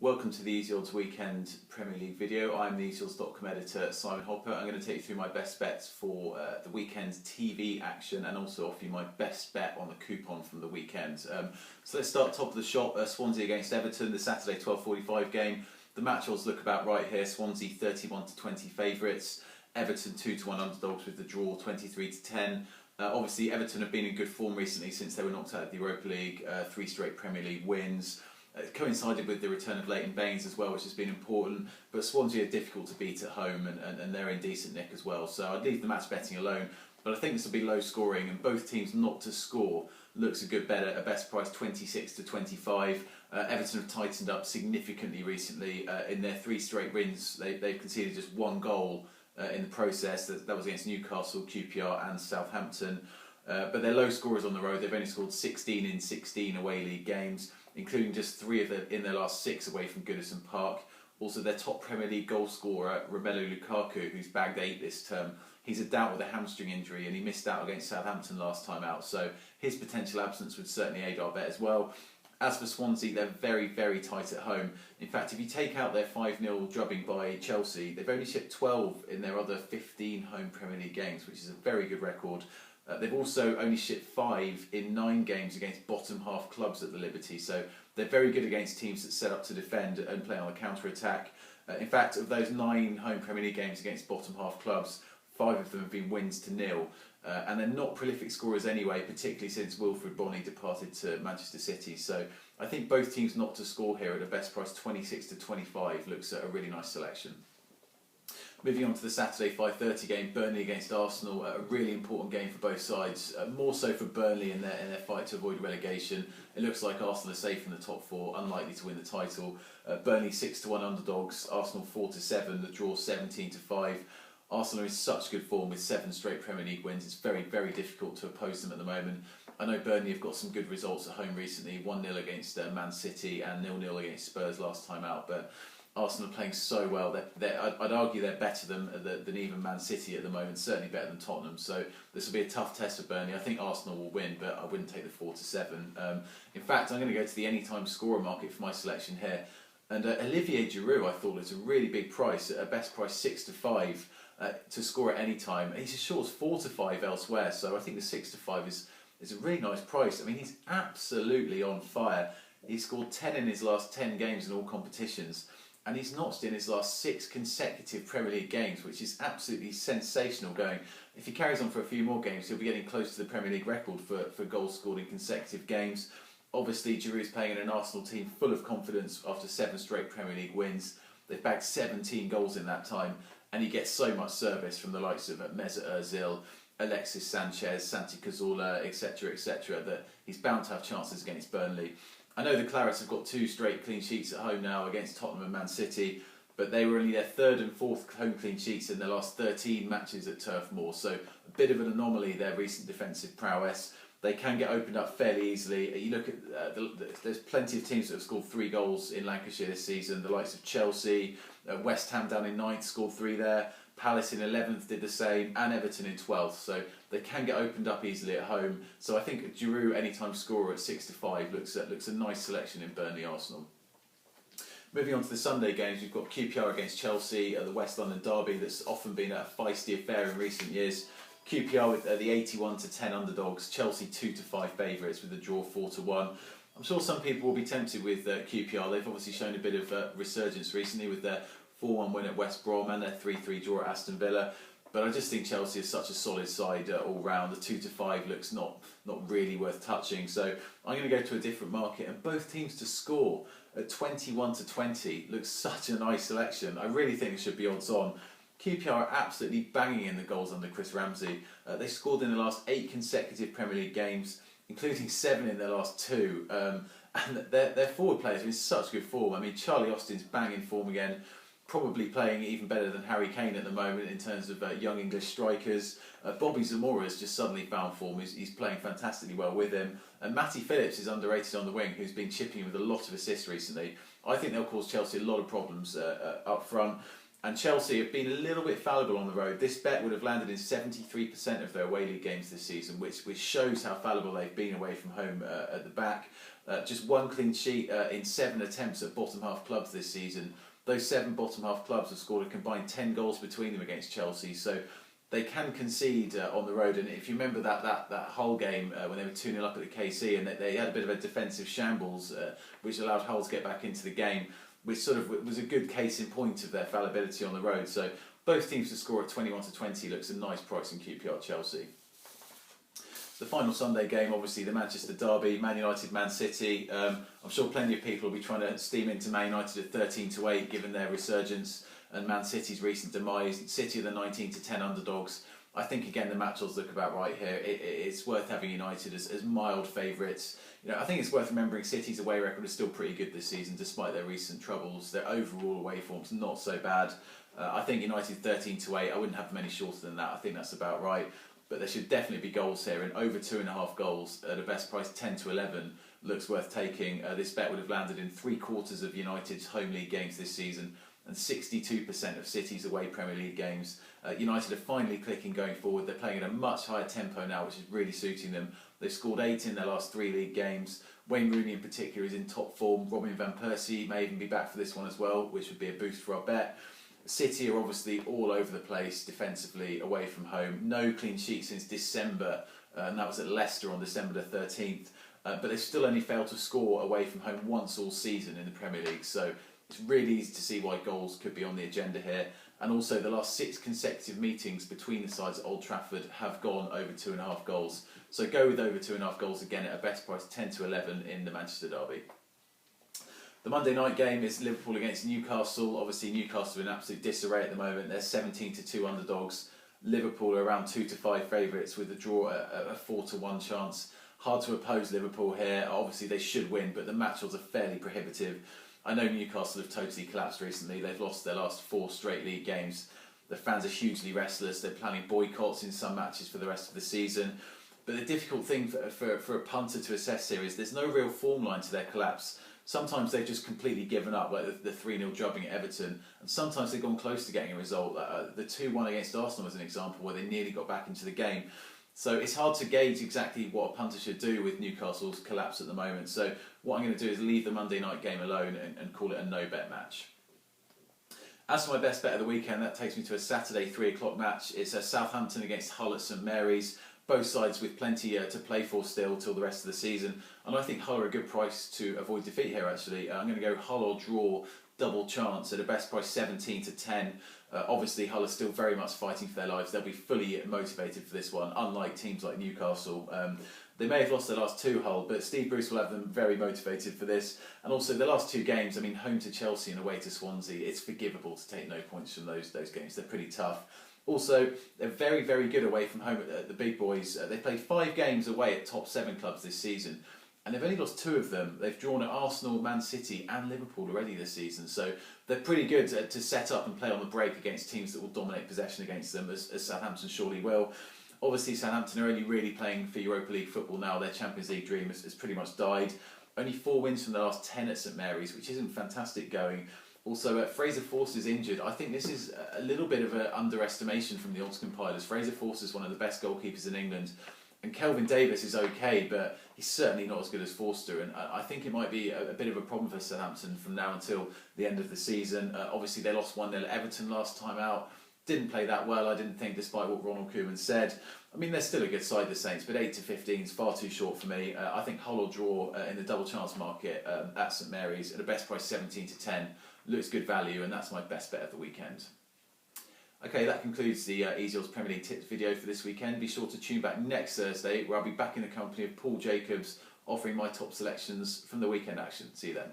Welcome to the Easy Odds Weekend Premier League video. I'm the easyodds.com editor Simon Hopper. I'm going to take you through my best bets for the weekend's TV action and also offer you my best bet on the coupon from the weekend. So let's start top of the shop. Swansea against Everton, the Saturday 12:45 game. The match odds look about right here. Swansea 31-20 favourites. Everton 2-1 underdogs with the draw 23-10. Obviously Everton have been in good form recently since they were knocked out of the Europa League. 3 straight Premier League wins. It coincided with the return of Leighton Baines as well, which has been important, but Swansea are difficult to beat at home and they're in decent nick as well, so I'd leave the match betting alone, but I think this will be low scoring and both teams not to score looks a good bet at a best price 26-25. Everton have tightened up significantly recently. In their 3 straight wins they've conceded just 1 goal in the process. That was against Newcastle, QPR and Southampton. But they're low scorers on the road. They've only scored 16 in 16 away league games, including just 3 of them in their last 6 away from Goodison Park. Also, their top Premier League goal scorer, Romelu Lukaku, who's bagged 8 this term, he's a doubt with a hamstring injury and he missed out against Southampton last time out, so his potential absence would certainly aid our bet as well. As for Swansea, they're very, very tight at home. In fact, if you take out their 5-0 drubbing by Chelsea, they've only shipped 12 in their other 15 home Premier League games, which is a very good record. They've also only shipped 5 in 9 games against bottom half clubs at the Liberty, so they're very good against teams that set up to defend and play on the counter-attack. In fact, of those 9 home Premier League games against bottom half clubs, 5 of them have been wins to 0. And they're not prolific scorers anyway, particularly since Wilfred Bonney departed to Manchester City. So I think both teams not to score here at a best price 26-25 looks at a really nice selection. Moving on to the Saturday 5:30 game, Burnley against Arsenal, a really important game for both sides, more so for Burnley in their fight to avoid relegation. It looks like Arsenal are safe in the top 4, unlikely to win the title. Burnley 6-1 underdogs, Arsenal 4-7, the draw 17-5. Arsenal are in such good form with 7 straight Premier League wins. It's very, very difficult to oppose them at the moment. I know Burnley have got some good results at home recently, 1-0 against Man City and 0-0 against Spurs last time out, but Arsenal are playing so well. I'd argue they're better than even Man City at the moment, certainly better than Tottenham. So this will be a tough test for Burnley. I think Arsenal will win, but I wouldn't take the 4-7. In fact, I'm going to go to the anytime scorer market for my selection here. And Olivier Giroud, I thought, is a really big price, at a best price 6-5 to score at any time. He's as short as 4-5 elsewhere, so I think the 6-5 is a really nice price. I mean, he's absolutely on fire. He's scored 10 in his last 10 games in all competitions. And he's notched in his last 6 consecutive Premier League games, which is absolutely sensational going. If he carries on for a few more games, he'll be getting close to the Premier League record for goals scored in consecutive games. Obviously, Giroud's playing in an Arsenal team full of confidence after 7 straight Premier League wins. They've bagged 17 goals in that time, and he gets so much service from the likes of Mesut Ozil, Alexis Sanchez, Santi Cazorla, etc., that he's bound to have chances against Burnley. I know the Clarets have got 2 straight clean sheets at home now against Tottenham and Man City, but they were only their 3rd and 4th home clean sheets in their last 13 matches at Turf Moor, so a bit of an anomaly, their recent defensive prowess. They can get opened up fairly easily. You look at, there's plenty of teams that have scored 3 goals in Lancashire this season, the likes of Chelsea, West Ham down in 9th scored 3 there, Palace in 11th did the same, and Everton in 12th, so they can get opened up easily at home. So I think Giroud anytime scorer at 6-5 looks a nice selection in Burnley Arsenal. Moving on to the Sunday games, we've got QPR against Chelsea, the West London derby that's often been a feisty affair in recent years. QPR with the 81-10 underdogs, Chelsea 2-5 favourites with the draw 4-1. I'm sure some people will be tempted with QPR. They've obviously shown a bit of resurgence recently with their 4-1 win at West Brom and their 3-3 draw at Aston Villa. But I just think Chelsea is such a solid side all round. The 2-5 looks not really worth touching. So I'm going to go to a different market, and both teams to score at 21-20 looks such a nice selection. I really think it should be odds on. QPR are absolutely banging in the goals under Chris Ramsey. They scored in the last 8 consecutive Premier League games, including 7 in their last 2. And their forward players are in such good form. I mean, Charlie Austin's banging form again, probably playing even better than Harry Kane at the moment in terms of young English strikers. Bobby Zamora's just suddenly found form. He's playing fantastically well with him. And Matty Phillips is underrated on the wing, who's been chipping in with a lot of assists recently. I think they'll cause Chelsea a lot of problems up front. And Chelsea have been a little bit fallible on the road. This bet would have landed in 73% of their away league games this season, which shows how fallible they've been away from home at the back. Just one clean sheet in 7 attempts at bottom half clubs this season. Those 7 bottom half clubs have scored a combined 10 goals between them against Chelsea. So they can concede on the road. And if you remember that Hull game when they were 2-0 up at the KC, and they had a bit of a defensive shambles, which allowed Hull to get back into the game, which sort of was a good case in point of their fallibility on the road. So both teams to score at 21-20 looks a nice price in QPR Chelsea. The final Sunday game, obviously the Manchester derby, Man United, Man City. I'm sure plenty of people will be trying to steam into Man United at 13-8 given their resurgence and Man City's recent demise. City are the 19-10 underdogs. I think again the match odds look about right here. It's worth having United as mild favourites. I think it's worth remembering City's away record is still pretty good this season despite their recent troubles. Their overall away form's not so bad. I think United 13-8. I wouldn't have them any shorter than that. I think that's about right. But there should definitely be goals here, and over 2.5 goals at a best price 10-11 looks worth taking. This bet would have landed in 3/4 of United's home league games this season and 62% of City's away Premier League games. United are finally clicking going forward. They're playing at a much higher tempo now, which is really suiting them. They've scored 8 in their last 3 league games. Wayne Rooney in particular is in top form. Robin van Persie may even be back for this one as well, which would be a boost for our bet. City are obviously all over the place defensively away from home. No clean sheet since December, and that was at Leicester on December the 13th. But they've still only failed to score away from home once all season in the Premier League. So it's really easy to see why goals could be on the agenda here. And also the last 6 consecutive meetings between the sides at Old Trafford have gone over 2.5 goals. So go with over 2.5 goals again at a best price 10-11 in the Manchester derby. The Monday night game is Liverpool against Newcastle. Obviously Newcastle are in absolute disarray at the moment. They're 17-2 underdogs. Liverpool are around 2-5 favourites with a draw at a 4-1 chance. Hard to oppose Liverpool here. Obviously they should win, but the match odds are fairly prohibitive. I know Newcastle have totally collapsed recently. They've lost their last 4 straight league games. The fans are hugely restless. They're planning boycotts in some matches for the rest of the season. But the difficult thing for a punter to assess here is there's no real form line to their collapse. Sometimes they've just completely given up, like the 3-0 drubbing at Everton, and sometimes they've gone close to getting a result. The 2-1 against Arsenal was an example where they nearly got back into the game. So it's hard to gauge exactly what a punter should do with Newcastle's collapse at the moment. So what I'm going to do is leave the Monday night game alone and call it a no-bet match. As for my best bet of the weekend, that takes me to a Saturday 3 o'clock match. It's Southampton against Hull at St Mary's. Both sides with plenty to play for still till the rest of the season. And I think Hull are a good price to avoid defeat here actually. I'm going to go Hull or draw, double chance at a best price 17-10. Obviously Hull are still very much fighting for their lives. They'll be fully motivated for this one, unlike teams like Newcastle. They may have lost their last 2, Hull, but Steve Bruce will have them very motivated for this. And also the last 2 games, I mean, home to Chelsea and away to Swansea, it's forgivable to take no points from those games. They're pretty tough. Also, they're very, very good away from home at the big boys. They played 5 games away at top 7 clubs this season, and they've only lost 2 of them. They've drawn at Arsenal, Man City and Liverpool already this season, so they're pretty good to set up and play on the break against teams that will dominate possession against them, as Southampton surely will. Obviously, Southampton are only really playing for Europa League football now. Their Champions League dream has pretty much died. Only 4 wins from the last 10 at St Mary's, which isn't fantastic going. Also, Fraser Forster is injured. I think this is a little bit of an underestimation from the odds compilers. Fraser Forster is one of the best goalkeepers in England, and Kelvin Davis is okay, but he's certainly not as good as Forster. And I think it might be a bit of a problem for Southampton from now until the end of the season. Obviously, they lost 1-0 at Everton last time out. Didn't play that well, I didn't think, despite what Ronald Koeman said. I mean, they're still a good side, the Saints, but 8-15 is far too short for me. I think Hull or draw in the double chance market at St Mary's at a best price 17-10. Looks good value, and that's my best bet of the weekend. Okay, that concludes the Easy Odds Premier League tips video for this weekend. Be sure to tune back next Thursday, where I'll be back in the company of Paul Jacobs, offering my top selections from the weekend action. See you then.